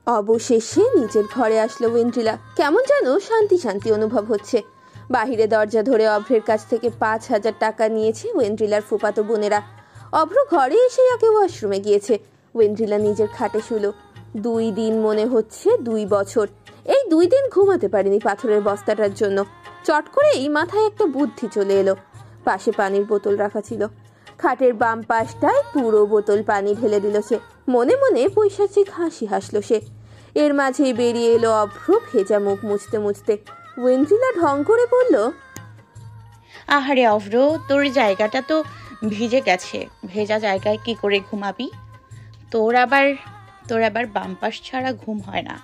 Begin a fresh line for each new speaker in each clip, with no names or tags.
অবশেষে নিজের ঘরে আসলো ওয়েন্ড্রিলা। কেমন যেন শান্তি শান্তি অনুভব হচ্ছে। বাহিরে দরজা ধরে অভ্রের কাছ থেকে 5,000 টাকা নিয়েছে ওয়েন্ড্রিলার ফুফাতো বোনেরা। অভ্র ঘরে এসে আগে ওয়াশরুমে গিয়েছে। ওয়েন্ড্রিলা নিজের খাটে শুলো। 2 দিন মনে হচ্ছে 2 বছর। এই 2 দিন ঘুমাতে পারেনি পাথরের বস্তাটার জন্য। চট করেই মাথায় একটা বুদ্ধি চলে এলো। পাশে পানির বোতল রাখা ছিল। খাটের বাম পাশটায় পুরো বোতল পানি ঢেলে দিল সে। মনে মনে পৈশাচিক হাসি হাসল সে। এর মাঝেই বেরিয়ে এলো অভ্র ভেজা মুখ মুছতে মুছতে। ওয়েন্ড্রিলা ঢং করে বলল,
আহারে অভ্র, তোর জায়গাটা তো ভিজে গেছে। ভেজা জায়গায় কি করে ঘুমাবি? তোর আবার বাম পাশ ছাড়া ঘুম হয় না।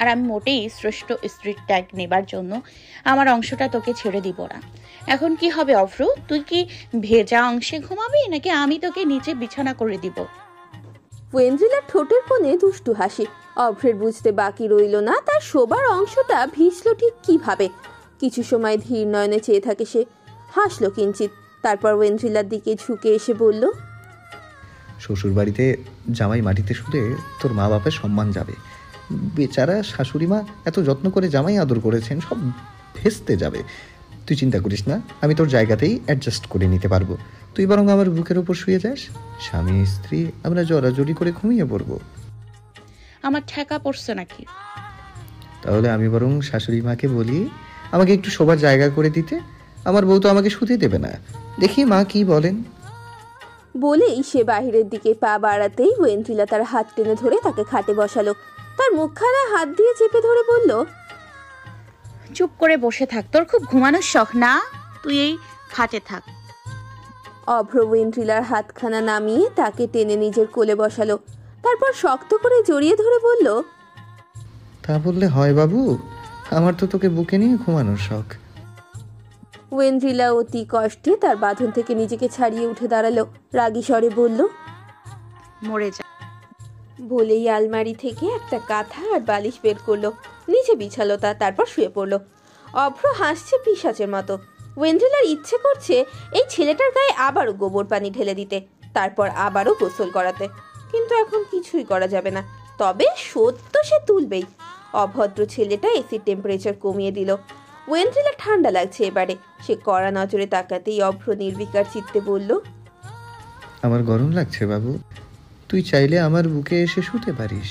আর আমি মোটেই শ্রেষ্ঠ স্ত্রীর ট্যাগ নেবার জন্য আমার অংশটা তোকে ছেড়ে দিব না। এখন কি হবে অভ্র? তুই কি ভেজা অংশে ঘুমাবি, নাকি আমি তোকে নিচে বিছানা করে দিব?
ওয়েন্ড্রিলার ঠোঁটের কোণে দুষ্টু হাসি। অভ্রের বুঝতে বাকি রইল না তার শোবার অংশটা ভিজল ঠিক কিভাবে। কিছু সময় ধীর নয়নে চেয়ে থাকে সে। হাসলো কিঞ্চিত। তারপর ওয়েন্ড্রিলার দিকে ঝুঁকে এসে বলল,
শ্বশুর বাড়িতে জামাই মাটিতে শুলে তোর মা বাপের সম্মান যাবে। বেচারা শাশুড়ি মা এত যত্ন করে জামাই আদর করেছেন, সব ভেস্তে যাবে। তুই চিন্তা করিস না, আমি তোর জায়গাতেই অ্যাডজাস্ট করে নিতে পারবো। তুই বরং আমার বুকের ওপর শুয়ে যাস, স্বামী স্ত্রী আমরা জড়াজড়ি করে ঘুমিয়ে পড়বো।
আমার ঠেকা পড়ছে নাকি?
তাহলে আমি বরং শাশুড়ি মাকে বলি আমাকে একটু শোবার জায়গা করে দিতে। আমার বউ তো আমাকে শুতে দেবে না, দেখি মা কি বলেন।
বলেই সে বাহিরের দিকে পা বাড়াতেই ওয়েন্ড্রিলা তার হাত টেনে ধরে তাকে খাটে বসালো। তার মুখখানা হাত দিয়ে চেপে ধরে বলল,
চুপ করে বসে থাক, তোর খুব ঘুমানোর শখ না? তুই এই খাটে থাক।
অভ্র ওয়েন্ড্রিলার হাতখানা নামিয়ে তাকে টেনে নিজের কোলে বসালো। তারপর শক্ত করে জড়িয়ে ধরে বলল,
তা বললে হয় বাবু, আমার তো তোকে বুকে নিয়ে ঘুমানোর শখ।
ওয়েন্ড্রিলা অতি কষ্টে তার বাঁধন থেকে নিজেকে ছাড়িয়ে উঠে দাঁড়ালো। রাগী স্বরে বলল,
মরে যা।
বলেই আলমারি থেকে একটা কাঁথা আর বালিশ বের করলো। নিচে বিছালো তা, তারপর শুয়ে পড়লো। অভ্র হাসছে পিশাচের মতো। ওয়েন্ড্রিলার ইচ্ছে করছে এই ছেলেটার গায়ে আবারও গোবর পানি ঢেলে দিতে, তারপর আবারও গোসল করাতে। কিন্তু এখন কিছুই করা যাবে না। তবে সত্য সে তুলবেই। অভদ্র ছেলেটা এসির টেম্পারেচার কমিয়ে দিল। ওয়েন্ড্রিলা ঠান্ডা লাগছে এবারে। সে কড়া নজরে তাকাতেই অভ্র নির্বিকার চিত্তে বলল,
আমার গরম লাগছে বাবু, তুই চাইলে আমার বুকে এসে শুতে পারিস।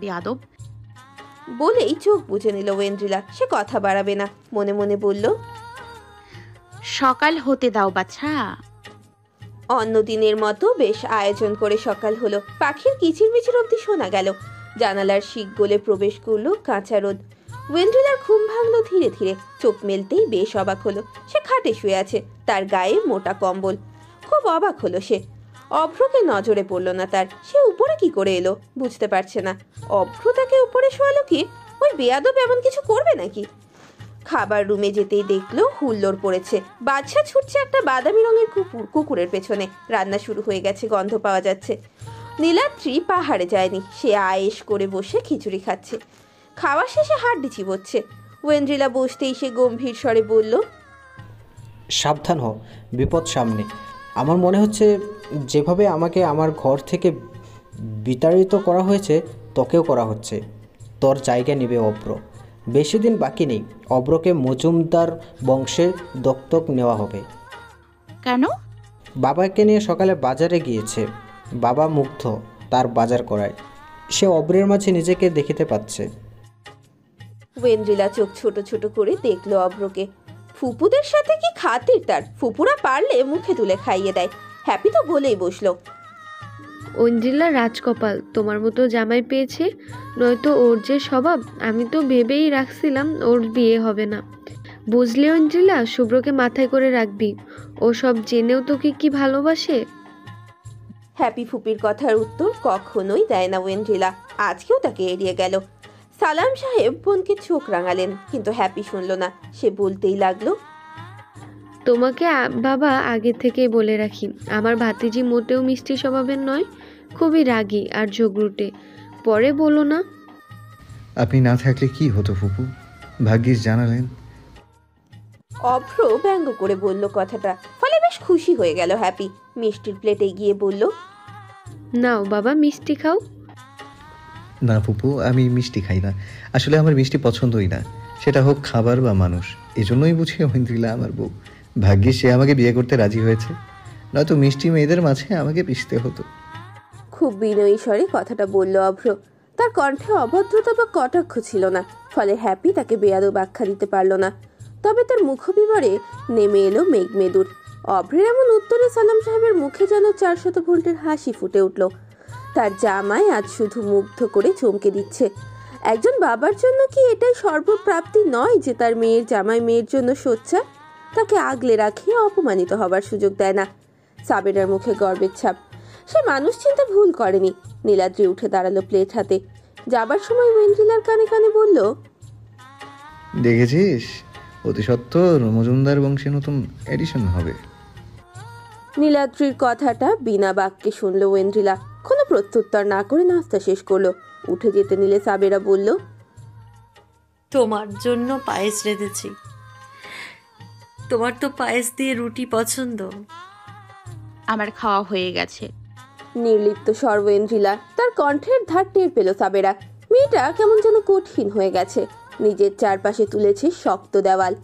বেয়াদব।
বলেই চোখ বুজে নিল ওয়েন্ড্রিলা। সে কথা বাড়াবে না। মনে মনে বলল,
সকাল হতে দাও বাছা।
অন্যদিনের মতো বেশ আয়োজন করে সকাল হলো। পাখির কিচিরমিচির অব্দি শোনা গেল। জানালার শিক গলে প্রবেশ করলো কাঁচা রোদ। ওয়েন্ড্রিলার ঘুম ভাঙলো ধীরে ধীরে। চোখ মেলতেই বেশ অবাক হলো। সে খাটে শুয়ে আছে, তার গায়ে মোটা কম্বল। খুব অবাক হলো সে। অভ্রকে নজরে পড়লো না তার। সে উপরে কি করে এলো বুঝতে পারছে না। অভ্র তাকে উপরে শোয়ালো কি? ওই বেয়াদব এমন কিছু করবে নাকি? খাবার রুমে যেতেই দেখলো হুল্লোড় পড়েছে। বাদশা ছুটছে একটা বাদামি রঙের কুকুরের পেছনে। রান্না শুরু হয়ে গেছে, গন্ধ পাওয়া যাচ্ছে। নীলাদ্রি পাহাড়ে যায়নি। সে আয়েশ করে বসে খিচুড়ি খাচ্ছে। খাওয়া শেষে হাড্ডি চিবোচ্ছে। ওয়েন্ড্রিলা বসতেই সে গম্ভীর স্বরে বলল,
সাবধান হও, বিপদ সামনে। আমার মনে হচ্ছে যেভাবে আমাকে আমার ঘর থেকে বিতাড়িত করা হয়েছে তোকেও করা হচ্ছে। তোর জায়গা নেবে অভ্র। বেশি দিন বাকি নেই, অভ্রকে মজুমদার বংশের দত্তক নেওয়া হবে।
কেন?
বাবাকে নিয়ে সকালে বাজারে গিয়েছে। বাবা মুগ্ধ তার বাজার করায়। সে অভ্রের মাঝে নিজেকে দেখিতে পাচ্ছে।
ওয়েন্ড্রিলা চোখ ছোট ছোট করে দেখলো অভ্রকে। ফুপুদের সাথে কি খাতির তার! ফুপুরা পারলে মুখে তুলে খাইয়ে দেয়। হ্যাপি তো বলেই বসলো,
ওয়েন্ড্রিলা রাজকপাল, তোমার মতো জামাই পেয়েছে। নয়তো ওর যে স্বভাব, আমি তো ভেবেই রাখছিলাম ওর বিয়ে হবে না। বুঝলে ওয়েন্ড্রিলা, শুভ্রকে মাথায় করে রাখবি। ও সব জেনেও তোকে কি ভালোবাসে।
হ্যাপি ফুপির কথার উত্তর কখনোই দেয় না ওয়েন্ড্রিলা। আজকেও তাকে এড়িয়ে গেল। সালাম সাহেব বোনকে চোখ রাঙালেন, কিন্তু হ্যাপি শুনল না। সে বলতেই লাগলো,
তোমাকে বাবা আগে থেকেই বলে রাখি, আমার ভাতিজি মোটেও মিষ্টি স্বভাবের নয়, খুবই রাগী আর ঝগড়ুটে। পরে বলো না।
আপনি না থাকলে কি হতো ফুপু, ভাগ্যিস জানালেন।
অভ্র ব্যঙ্গ করে বলল কথাটা, ফলে বেশ খুশি হয়ে গেল হ্যাপি। মিষ্টির প্লেটে গিয়ে বলল,
নাও বাবা মিষ্টি খাও।
না ফুপু, আমি মিষ্টি খাই না। আসলে আমার মিষ্টি পছন্দই না, সেটা হোক খাবার বা মানুষ। এজন্যই বুঝি ঐন্দ্রিলা আমার বউ। ভাগ্যিস সে আমাকে বিয়ে করতে রাজি হয়েছে, নয়তো মিষ্টি মেয়েদের মাঝে আমাকে পিষতে হতো।
খুব বিনয়ী স্বরে কথাটা বলল অভ্র। তার কণ্ঠে অভদ্রতা বা কটাক্ষ ছিল না, ফলে হ্যাপি তাকে বেয়াদব আখ্যা দিতে পারল না। তবে তার মুখবিবরে নেমে এলো মেঘমেদুর। অভ্রের এমন উত্তরে সালাম সাহেবের মুখে যেন 400 ভোল্টের হাসি ফুটে উঠল। তার জামাই আজ শুধু মুগ্ধ করে চমকে দিচ্ছে। একজন বাবার জন্য কি এটাই সর্বপ্রাপ্তি নয় যে তার মেয়ের জামাই মেয়ের জন্য সোচ্চার, তাকে আগলে রাখে, অপমানিত হবার সুযোগ দেয় না। সাবেরার মুখে গর্বের ছাপ। সে মানুষ চিন্তা ভুল করেনি। নীলাদ্রি উঠে দাঁড়ালো প্লেট হাতে। যাবার সময় ওয়েন্দ্রিলার কানে কানে বলল,
দেখেছিস, অতি সত্বর মজুমদার বংশে নতুন এডিশন হবে।
নীলাদ্রির কথাটা বিনা বাক্যে শুনল ওয়েন্দ্রিলা। কোনো প্রত্যুত্তর না করে নাস্তা শেষ করলো। উঠে যেতে নিলে সাবেরা বলল,
তোমার জন্য পায়েস রেঁধেছি। তোমার তো পায়েস দিয়ে রুটি পছন্দ।
আমার খাওয়া হয়ে গেছে।
নির্লিপ্ত স্বর ওয়েন্দ্রিলা। তার কণ্ঠের ধার টের পেল সাবেরা। মেয়েটা কেমন যেন কঠিন হয়ে গেছে। নিজের চারপাশে তুলেছে শক্ত দেওয়াল।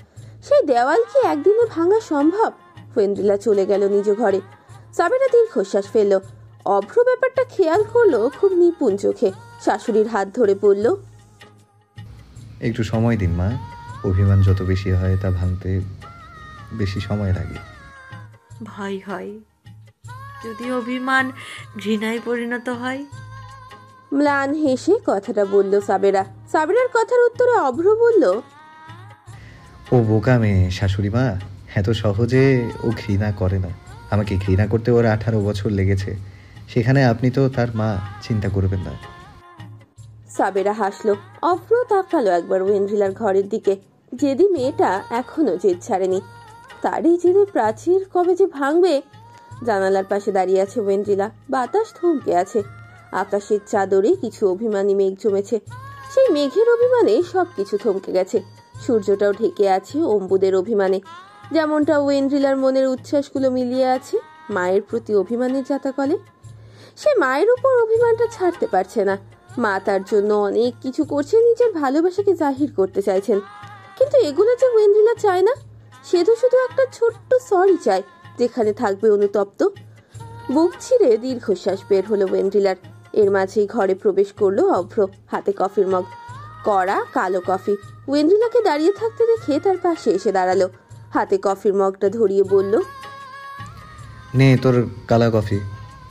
সেই দেওয়াল কি একদিনে ভাঙা সম্ভব? ওয়েন্দ্রিলা চলে গেল নিজ ঘরে। সাবেরা দীর্ঘশ্বাস ফেলল। অভ্র ব্যাপারটা খেয়াল করলো খুব নিপুণ চোখে। শাশুড়ির হাত ধরে বলল,
একটু সময় দিন মা, অভিমান যত বেশি হয় তা ভাঙতে বেশি সময় লাগে।
ভয় হয় যদি অভিমান ঘৃণায় পরিণত হয়।
ম্লান হেসে কথাটা বলল সাবেরা। সাবেরার কথার উত্তরে অভ্র বলল,
ও বোকা মেয়ে শাশুড়ি মা, এত সহজে ও ঘৃণা করে না। আমাকে ঘৃণা করতে ওর 18 বছর লেগেছে, সেখানে আপনি তো তার মা, চিন্তা করবেন না।
সাবেরা হাসলো। অভ্র তাকালো একবার ওয়েন্দ্রিলার ঘরের দিকে। জেদি মেয়েটা এখনো জেদ ছাড়েনি। তারই জেদে প্রাচীর কবে যে ভাঙবে। জানালার পাশে দাঁড়িয়ে আছে ওয়েন্দ্রিলা। বাতাস থমকে আছে। আকাশের চাদরে কিছু অভিমানী মেঘ জমেছে। সেই মেঘের অভিমানে সবকিছু থমকে গেছে। সূর্যটাও ঢেকে আছে অম্বুদের অভিমানে। যেমনটা ওয়েন্দ্রিলার মনের উচ্ছ্বাসগুলো মিলিয়ে আছে মায়ের প্রতি অভিমানের জাতাকলে। সে মায়ের উপর অভিমানটা ছাড়তে পারছে না। মা তার জন্য অনেক কিছু করছে, নিজের ভালোবাসাকে জাহির করতে চাইছেন। কিন্তু এগুলো যে ওয়েন্দ্রিলা চায় না। সে তো শুধু একটা ছোট্ট সরি চায়, যেখানে থাকবে অনুতপ্ত। বুক ছিঁড়ে দীর্ঘশ্বাস বের হলো ওয়েন্দ্রিলার। এর মাঝেই ঘরে প্রবেশ করলো অভ্র, হাতে কফির মগ। কড়া কালো কফি। ওয়েন্দ্রিলাকে দাঁড়িয়ে থাকতে দেখে তার পাশে এসে দাঁড়ালো। হাতে কফির মগটা ধরিয়ে বলল,
নে তোর কালা কফি।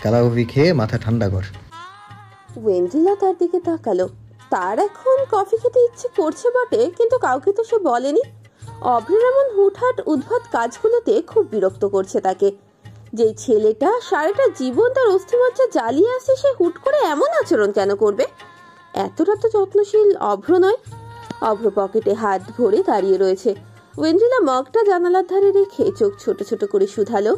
কালা কফি খেয়ে মাথা ঠান্ডা কর।
ওয়েন্দ্রিলা তার দিকে তাকালো। তার এখন কফি খেতে ইচ্ছে করছে বটে, কিন্তু কাউকে তো সে বলেনি। অভ্রের এমন হুটহাট উদ্ভট কাজগুলোতে খুব বিরক্ত করছে তাকে। যেই ছেলেটা সারাটা জীবন তার অস্থিমজ্জা জ্বালিয়ে আসে, সে হুট করে এমন আচরণ কেন করবে? এতটা তো যত্নশীল অভ্র নয়। অভ্র পকেটে হাত ভরে দাঁড়িয়ে রয়েছে। ওয়েন্দ্রিলা মগটা জানালার ধারে রেখে চোখ ছোট ছোট করে শুধালো,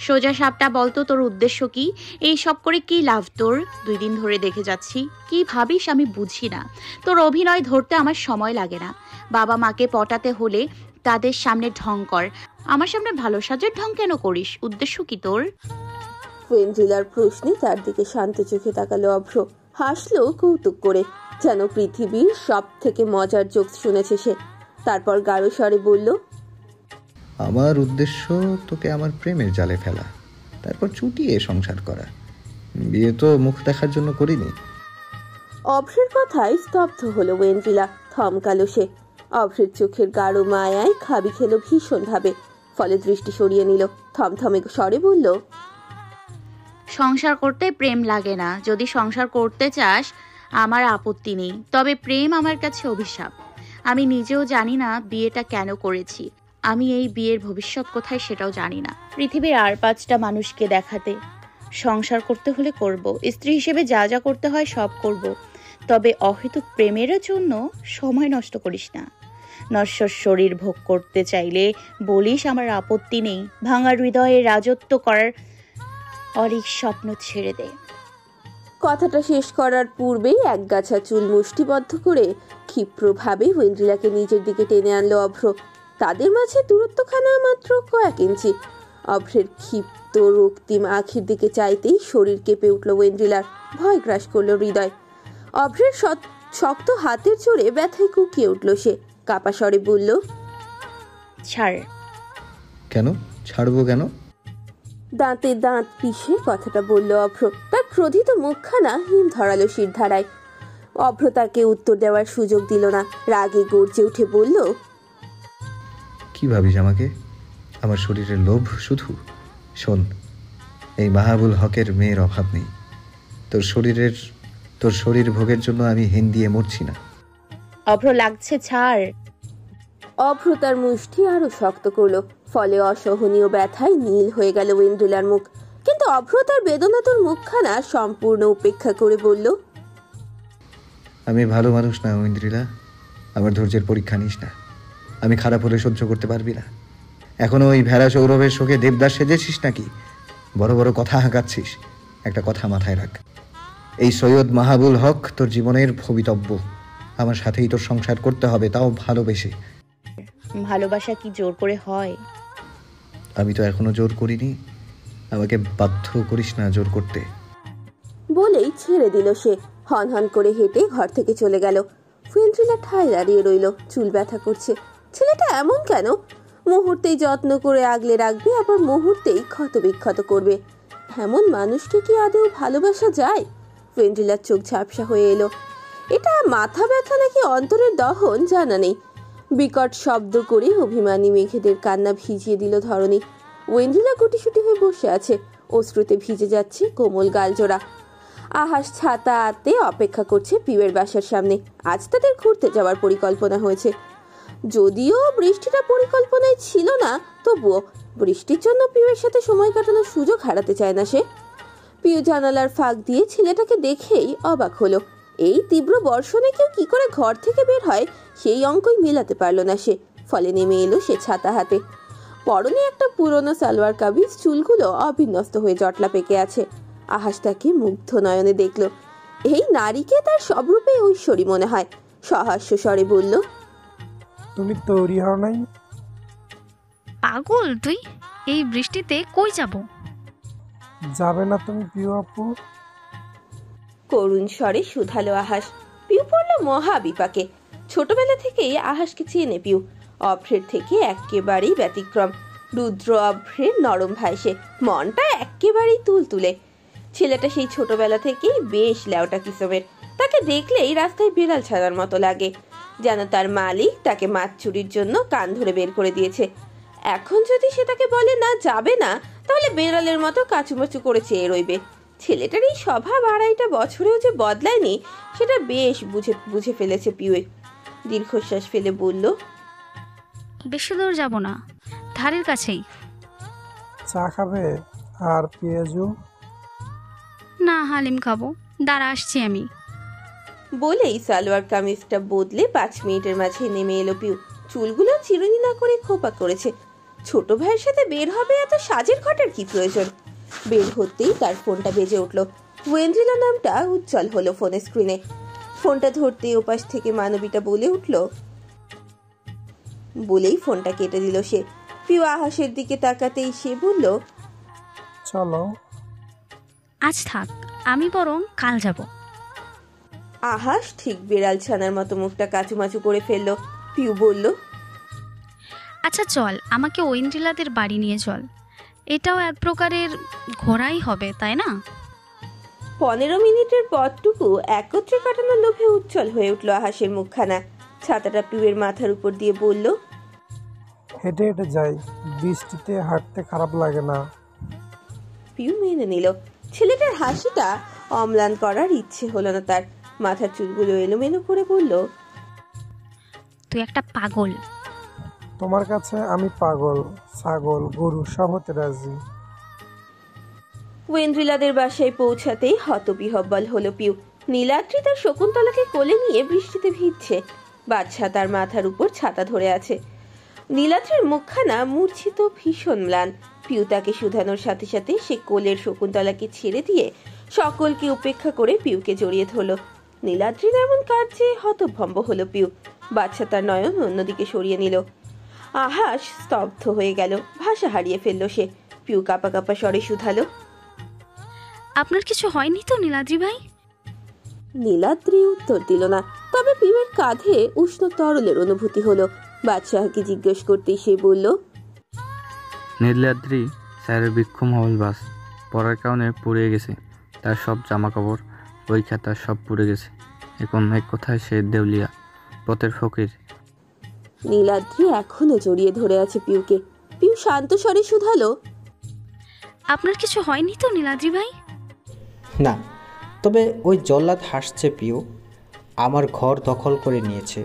সোজা সাপটা বলতো তোর উদ্দেশ্য কি? এই সব করে কি লাভ তোর? 2 দিন ধরে দেখে যাচ্ছি। কি ভাবিস আমি বুঝি না। তোর অভিনয় ধরতে আমার সময় লাগে না। বাবা মাকে পটাতে হলে তাদের সামনে ঢং কর, আমার সামনে ভালো সাজের ঢং কেন করিস? উদ্দেশ্য কি তোর?
ওয়েন্দ্রিলার প্রশ্নে তার দিকে শান্ত চোখে তাকালো অভ্র। হাসলো কৌতুক করে, যেন পৃথিবীর সব থেকে মজার জোক শুনেছে সে। তারপর গাঢ় স্বরে বলল,
আমার উদ্দেশ্য তোকে আমার প্রেমের জালে ফেলা, তারপর চুটিয়ে সংসার করা। বিয়ে তো মুখ দেখার জন্য করিনি।
অভ্রের কথায় স্তব্ধ হলো ওয়েন্দ্রিলা। থমকালো সে। অভ্রের চোখের গাঢ় মায়ায় খাবি খেলো ভীষণ ভাবে, ফলে দৃষ্টি সরিয়ে নিল। থমথমে স্বরে বলল,
সংসার করতে প্রেম লাগে না। যদি সংসার করতে চাস আমার আপত্তি নেই, তবে প্রেম আমার কাছে অভিশাপ। আমি নিজেও জানি না বিয়েটা কেন করেছি। আমি এই বিয়ের ভবিষ্যৎ কোথায় সেটাও জানি না। পৃথিবীর আর 5টা মানুষকে দেখাতে সংসার করতে হলে করব, স্ত্রী হিসেবে যা যা করতে হয় সব করব, তবে অহেতুক প্রেমের জন্য সময় নষ্ট করিস না। নশ্বর শরীর ভোগ করতে চাইলে বলিস আমার আপত্তি নেই। ভাঙা হৃদয়ে রাজত্ব করার অলিক স্বপ্ন ছেড়ে দে।
কথাটা শেষ করার পূর্বেই একগাছা চুল মুষ্টিবদ্ধ করে ক্ষিপ্রভাবে ওয়েন্দ্রিলাকে নিজের দিকে টেনে আনলো অভ্র। তাদের মাঝে দূরত্বখানা মাত্র কয়েক ইঞ্চি। অভ্রের ক্ষিপ্ত রক্তিম আখির দিকে চাইতেই শরীর কেঁপে উঠল ওয়েন্ড্রিলার, ভয় গ্রাস করল হৃদয়। অভ্রের শক্ত হাতের জোরে ব্যথায় কুকিয়ে উঠল সে, কাপা স্বরে বলল,
ছাড়।
কেন ছাড়বো কেন?
দাঁতে দাঁত পিষে কথাটা বলল অভ্র। তার ক্রোধিত মুখখানা হিম ধরালো শিরধারায়। অভ্র তাকে উত্তর দেওয়ার সুযোগ দিল না, রাগে গর্জে উঠে বলল,
কি ভাবিস আমাকে? আমার শরীরের লোভ শুধু? শোন, এই মাহাবুল হকের মেয়ের অভাব নেই। তোর শরীর ভোগের জন্য আমি হিন দিয়ে মরছি না।
অভ্র লাগছে, ছাড়।
অভ্র তার মুষ্টি আরো শক্ত করলো, ফলে অসহনীয় ব্যথায় নীল হয়ে গেল ওয়েন্ড্রিলার মুখ। কিন্তু অভ্র তার বেদনাতুর মুখখানা সম্পূর্ণ উপেক্ষা করে বলল,
আমি ভালো মানুষ না ঐন্দ্রিলা, আমার ধৈর্যের পরীক্ষা নিস না। আমি খারাপ হলে সহ্য করতে পারবি না। এখনো ওই ভেড়া সৌরভের শোকে দেবদাস সেজেছিস নাকি? বড় বড় কথা হাঁকাচ্ছিস। একটা কথা মাথায় রাখ, এই সৈয়দ মাহাবুল হক তোর জীবনের ভবিতব্য। আমার সাথেই তোর সংসার করতে হবে, তাও ভালোবেসে।
ভালোবাসা কি জোর করে হয়?
আমি তো এখনো জোর করিনি, আমাকে বাধ্য করিস না জোর করতে।
বলেই ছেড়ে দিল সে। হন হন করে হেঁটে ঘর থেকে চলে গেল। ওয়েন্ড্রিলা ঠায় দাঁড়িয়ে রইল, চুল ব্যথা করছে। ছেলেটা এমন কেন? মুহূর্তেই যত্ন করে আগলে রাখবে, আবার মুহূর্তেই ক্ষত বিক্ষত করবে। এমন মানুষকে কি আদৌ ভালোবাসা যায়? ওয়েন্ড্রিলার চোখ ঝাপসা হয়ে এলো। এটা মাথা ব্যথা নাকি অন্তরের দহন জানা নেই। বিকট শব্দ করে অভিমানী মেঘেদের কান্না ভিজিয়ে দিল ধরণী। ওয়েন্ড্রিলা গুটিসুটি হয়ে বসে আছে, অশ্রুতে ভিজে যাচ্ছে কোমল গালজোড়া। আহাস ছাতা হাতে অপেক্ষা করছে পিউয়ের বাসার সামনে। আজ তাদের ঘুরতে যাওয়ার পরিকল্পনা হয়েছে। যদিও বৃষ্টিটা পরিকল্পনায় ছিল না, তবুও বৃষ্টির জন্য পিউয়ের সাথে সময় কাটানোর সুযোগ হারাতে চায় না সে। পিউ জানালার ফাঁক দিয়ে ছেলেটাকে দেখেই অবাক হলো। এই তীব্র বর্ষণে কেউ কি করে ঘর থেকে বের হয় সেই অঙ্কই মেলাতে পারল না সে। ফলে নেমে এলো সে ছাতা হাতে। পরনে একটা পুরনো সালোয়ার কামিজ, চুলগুলো অবিন্যস্ত হয়ে জটলা পেকে আছে। আহাস তাকে মুগ্ধ নয়নে দেখল। এই নারীকে তার সব রূপে ঐশ্বরী মনে হয়। সহাস্য স্বরে বলল,
তুমি তৈরি হও নাই?
পাগল তুই? এই বৃষ্টিতে কই যাব?
যাবে না তুমি প্রিয় আপু?
করুণ স্বরে শুধালো আহাস। পিউ পড়ল মহা বিপাকে। ছোটবেলা থেকেই আহাসকে চেনে পিউ। অভ্রের থেকে একেবারেই ব্যতিক্রম। রুদ্র অভ্রের নরম ভাই সে, মনটা একেবারেই তুলতুলে। ছেলেটা সেই ছোটবেলা থেকেই বেশ লেওটা কিসমের। তাকে দেখলেই রাস্তায় বিড়াল ছাড়ার মতো লাগে, যেন তার মালিক তাকে মাছ চুরির জন্য কান ধরে বের করে দিয়েছে। এখন যদি সে তাকে বলে না যাবে না, তাহলে বেড়ালের মতো কাচুমাচু করে চেয়ে রইবে। ছেলেটার এই স্বভাব আড়াইটা বছরেও যে বদলায়নি, সেটা বেশ বুঝে ফেলেছে পিউয়ে। দীর্ঘশ্বাস ফেলে বলল,
বেশি দূর যাব না, ধারের কাছেই।
চা খাবে আর পেঁয়াজু?
না, হালিম খাবো, দাঁড়া আসছি আমি।
বলেই সালোয়ার কামিজটা বদলে 5 মিনিটের মাঝে নেমে এলো পিউ। চুলগুলো চিরুনি না করে খোপা করেছে। ছোট ভাইয়ের সাথে বের হবে, এত সাজের ঘটার কি প্রয়োজন? বের হতেই তার ফোনটা বেজে উঠল। ওয়েন্ড্রিলা নামটা উজ্জ্বল হলো ফোনের স্ক্রিনে। ফোনটা ধরতেই ওপাশ থেকে মানবীটা বলে উঠল, বলেই ফোনটা কেটে দিল সে। পিউ আহাসের দিকে তাকাতেই সে বলল,
চলো।
আজ থাক, আমি বরং কাল যাব।
আহাস ঠিক বিড়াল ছানার মতো মুখটা কাচুমাচু করে ফেললো। পিউ বলল,
আচ্ছা চল, আমাকে ঐন্দ্রিলাদের বাড়ি নিয়ে চল। এটাও এক প্রকারের ঘোরাই হবে, তাই না?
15 মিনিটের পথটুকু একত্রে কাটানোর লোভে উজ্জ্বল হয়ে উঠল আহাসের মুখখানা। ছাতাটা পিউয়ের মাথার উপর দিয়ে বলল,
হেঁটে হেঁটে যাই, বৃষ্টিতে হাঁটতে খারাপ লাগে না।
পিউ মেনে নিল। ছেলেটার হাসিটা অম্লান করার ইচ্ছে হলো না তার। মাথার চুলগুলো এলোমেলো করে বলল,
তুই একটা পাগল।
তোমার কাছে আমি পাগল, ছাগল, গরু সব হতে রাজি।
ওয়েন্ড্রিলাদের বাসায় পৌঁছাতেই হতবিহব্বল হলো পিউ। নীলাদ্রি তার শকুন্তলাকে কোলে নিয়ে বৃষ্টিতে ভিজছে। বাদশা তার মাথার উপর ছাতা ধরে আছে। নীলাদ্রির মুখখানা মূর্ছিত, ভীষণ ম্লান। পিউ তাকে শুধানোর সাথে সাথে সে কোলের শকুন্তলাকে ছেড়ে দিয়ে সকলকে উপেক্ষা করে পিউকে জড়িয়ে ধরল। নীলাদ্রির এমন কার্যে হতভম্ব হলো পিউ। বাদশা তার নয়ন অন্যদিকে সরিয়ে নিল। আহাস স্তব্ধ হয়ে গেল, ভাষা হারিয়ে ফেলল সে। পিউ কাঁপা কাঁপা স্বরে শুধালো,
আপনার কিছু হয়নি তো নীলাদ্রি ভাই?
নীলাদ্রি উত্তর দিল না। তবে পিউয়ের কাঁধে উষ্ণ তরলের অনুভূতি হলো। বাদশাহকে জিজ্ঞেস করতেই সে বলল,
নীলাদ্রি স্যারের বিক্ষম হল বাস পড়ার কারণে পুড়ে গেছে। তার সব জামা কাপড়, বই খাতা সব পুড়ে গেছে। এখন এক কথায় সে দেউলিয়া, পথের ফকির।
নীলাদ্রি এখনো জড়িয়ে ধরে আছে পিউকে। পিউ শান্ত স্বরে শুধালো,
আপনার কিছু হয়নি তো নীলাদ্রি ভাই?
না, তবে ওই জল্লাদ হাসছে পিউ। আমার ঘর দখল করে নিয়েছে,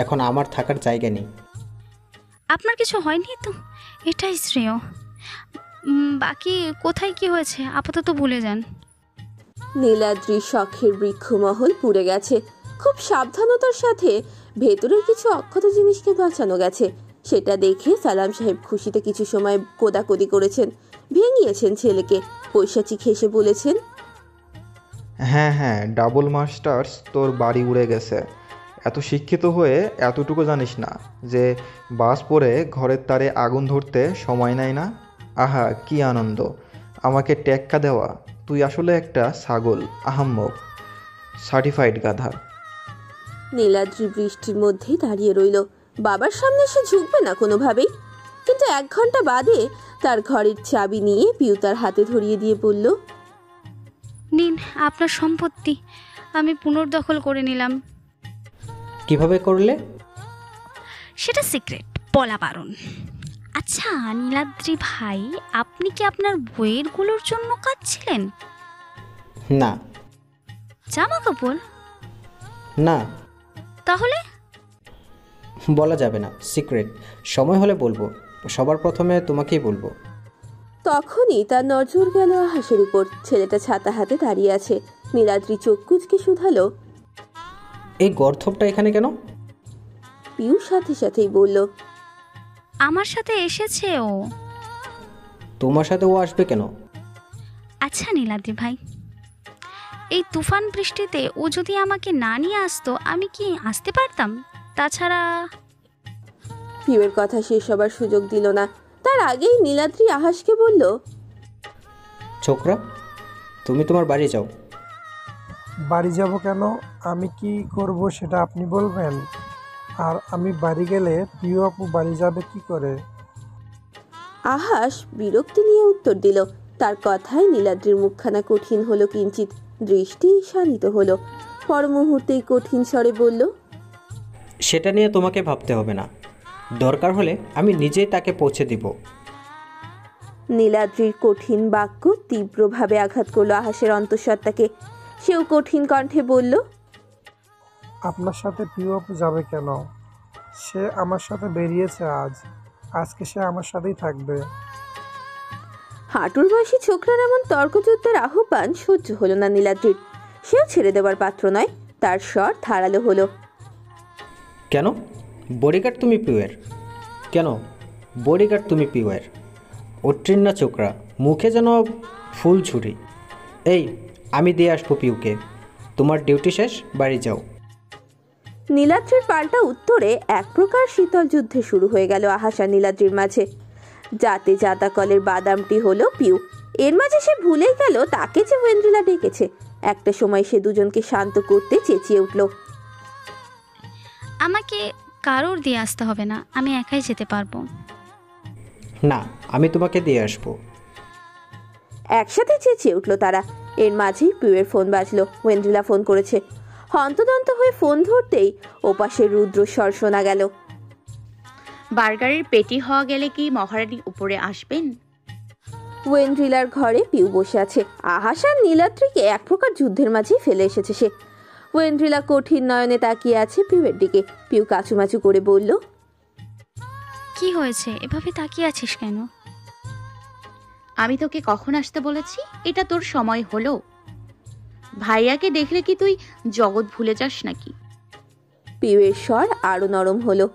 এখন আমার থাকার জায়গা নেই।
আপনার কিছু হয়নি তো, এটাই শ্রেয়। বাকি কোথায় কি হয়েছে আপাতত ভুলে যান।
নীলাদ্রির শখের বৃক্ষমহল পুড়ে গেছে। খুব সাবধানতার সাথে ভেতরের কিছু অক্ষত জিনিসকে বাঁচানো গেছে। সেটা দেখে সালাম সাহেব খুশিতে কিছু সময় কোদাকুদি করেছেন, ভেঙিয়েছেন ছেলেকে। পৈশাচিক হেসে বলেছেন,
হ্যাঁ হ্যাঁ, ডাবল মাস্টার্স তোর বাড়ি উড়ে গেছে। এত শিক্ষিত হয়ে এতটুকু জানিস না যে বাস পড়ে ঘরের তারে আগুন ধরতে সময় নেয় না? আহা কি আনন্দ আমাকে টেক্কা দেওয়া। তুই আসলে একটা ছাগল, আহাম্মক, সার্টিফাইড গাধা।
নীলাদ্রি বৃষ্টির মধ্যেই দাঁড়িয়ে রইল। বাবার সামনে সে ঝুঁকবে না কোনোভাবেই। কিন্তু 1 ঘন্টা বাদে তার ঘরের চাবি নিয়ে পিউ তার হাতে ধরিয়ে দিয়ে বলল,
নিন আপনার সম্পত্তি, আমি পুনর্দখল করে নিলাম।
কিভাবে করলে?
সেটা সিক্রেট, বলা বারণ। আচ্ছা নীলাদ্রি ভাই, আপনি কি আপনার বইয়েরগুলোর জন্য কাঁদছিলেন?
না।
জামা কাপড়?
না।
তাহলে?
বলা যাবে না, সিক্রেট। সময় হলে বলবো। সবার প্রথমে তোমাকেই বলবো।
তখনই তার নজর গেল আহাসের উপর। ছেলেটা ছাতা হাতে দাঁড়িয়ে আছে। নীলাদ্রি চোখ কুঁচকে শুধালো,
এই গর্ধবটা এখানে কেন?
পিউ সাথে সাথেই বলল,
আমার সাথে এসেছে ও।
তোমার সাথে ও আসবে কেন?
আচ্ছা নীলাদ্রি ভাই, এই তুফান বৃষ্টিতে ও যদি আমাকে না নিয়ে আসতো, আমি কি আসতে পারতাম? তাছাড়া
পিউয়ের কথা শেষ হবার সুযোগ দিল না। তার আগেই নীলাদ্রি আহাসকে বলল,
ছোকরা, তুমি তোমার বাড়ি যাও।
বাড়ি যাব কেন? আমি কি করব সেটা আপনি বলবেন। আর আমি বাড়ি গেলে প্রিয় আপু বাড়ি যাবে কি করে?
আহাস বিরক্তি নিয়ে উত্তর দিল। তার কথায় নীলাদ্রির মুখখানা কঠিন হলো কিঞ্চিত, দৃষ্টি শানিত হলো। পর মুহূর্তেই কঠিন স্বরে বলল,
সেটা নিয়ে তোমাকে ভাবতে হবে না। দরকার হলে আমি নিজেই তাকে পৌঁছে দিব।
নীলাদ্রির কঠিন বাক্য তীব্রভাবে আঘাত করলো আহাসের অন্তঃসত্ত্বাকে। সেও কঠিন কণ্ঠে বলল,
আপনার সাথে প্রিয় আপু যাবে কেন? সে আমার সাথে বেরিয়েছে আজকে সে আমার সাথেই থাকবে।
হাঁটুর বয়সী ছোকরার এমন তর্কযুদ্ধের আহ্বান সহ্য হলো না নীলাদ্রির। সেও ছেড়ে দেবার পাত্র নয়। তার স্বর ধারালো হলো,
কেন? বডিগার্ড তুমি পিউয়ের? কেন বডিগার্ড তুমি পিউয়ের? অট্রিন্না চোকরা, মুখে যেন ফুল ছুরি। এই, আমি দিয়ে আসবো পিউকে। তোমার ডিউটি শেষ, বাড়ি যাও।
নীলাদ্রির পাল্টা উত্তরে এক প্রকার শীতল যুদ্ধে শুরু হয়ে গেল আহাস আর নীলাদ্রির মাঝে। যাতে জাতাকলের বাদামটি হলো পিউ। এর মাঝে সে ভুলেই গেল তাকে যে ওয়েন্দ্রিলা ডেকেছে। একটা সময় সে দুজনকে শান্ত করতে চেঁচিয়ে উঠল,
আমাকে কারোর দিয়ে আসতে হবে না, আমি একাই যেতে পারবো।
না, আমি তোমাকে দিয়ে আসবো।
একসাথে চেঁচিয়ে উঠল তারা। এর মাঝেই পিউয়ের ফোন বাজলো। ওয়েন্দ্রিলা ফোন করেছে। হন্তদন্ত হয়ে ফোন ধরতেই ওপাশে রুদ্রস্বর শোনা গেল,
বার্গারের পেটি হওয়া গেলে কি মহারানী উপরে আসবেন?
ওয়েন্দ্রিলার ঘরে পিউ বসে আছে। আহাস আর নীলাদ্রিকে এক প্রকার যুদ্ধের মাঝেই ফেলে এসেছে সে। ওয়েন্দ্রিলা কঠিন নয়নে তাকিয়ে আছে পিউয়ের দিকে। পিউ কাচুমাচু করে বলল,
কি হয়েছে, এভাবে তাকিয়ে আছিস কেন?
আমি তোকে কখন আসতে বলেছি? এটা তোর সময় হলো। ভাইয়াকে দেখলে কি তুই জগৎ ভুলে যাস নাকি?
পিউয়ের স্বর আরো নরম হলো।